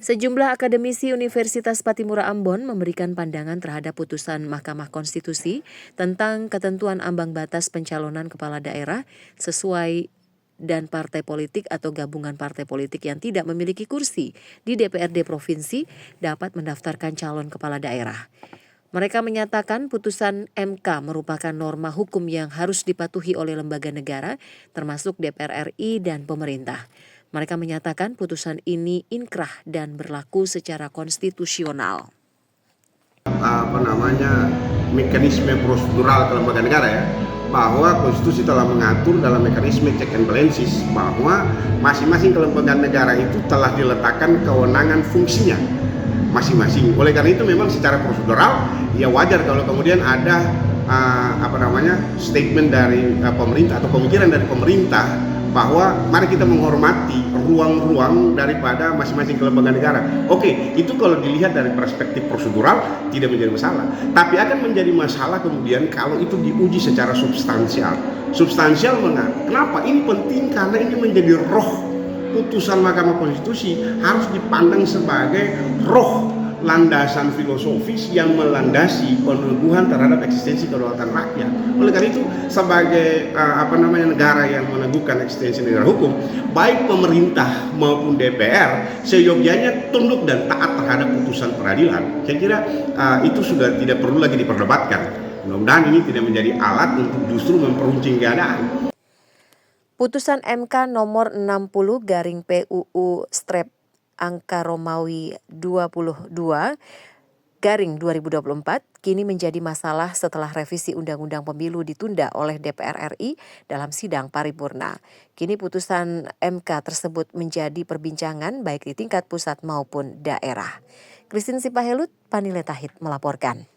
Sejumlah akademisi Universitas Patimura Ambon memberikan pandangan terhadap putusan Mahkamah Konstitusi tentang ketentuan ambang batas pencalonan kepala daerah sesuai dan partai politik atau gabungan partai politik yang tidak memiliki kursi di DPRD provinsi dapat mendaftarkan calon kepala daerah. Mereka menyatakan putusan MK merupakan norma hukum yang harus dipatuhi oleh lembaga negara, termasuk DPR RI dan pemerintah. Mereka menyatakan putusan ini inkrah dan berlaku secara konstitusional. Mekanisme prosedural kelembagaan negara ya, bahwa konstitusi telah mengatur dalam mekanisme check and balances bahwa masing-masing kelembagaan negara itu telah diletakkan kewenangan fungsinya masing-masing. Oleh karena itu memang secara prosedural ya wajar kalau kemudian ada statement dari pemerintah atau pemikiran dari pemerintah bahwa mari kita menghormati ruang-ruang daripada masing-masing kelembagaan negara. Oke, itu kalau dilihat dari perspektif prosedural tidak menjadi masalah. Tapi akan menjadi masalah kemudian kalau itu diuji secara substansial. Substansial kenapa? Ini penting karena ini menjadi roh putusan Mahkamah Konstitusi, harus dipandang sebagai roh landasan filosofis yang melandasi peneguhan terhadap eksistensi kedaulatan rakyat. Oleh karena itu, sebagai negara yang meneguhkan eksistensi negara hukum, baik pemerintah maupun DPR seyogyanya tunduk dan taat terhadap putusan peradilan. Saya kira itu sudah tidak perlu lagi diperdebatkan. Mudah-mudahan ini tidak menjadi alat untuk justru memperuncing keadaan. Putusan MK nomor 60/PUU strep angka Romawi 22/2024 kini menjadi masalah setelah revisi Undang-Undang Pemilu ditunda oleh DPR RI dalam sidang paripurna. Kini putusan MK tersebut menjadi perbincangan baik di tingkat pusat maupun daerah. Christine Sipahelut, Panile Tahid melaporkan.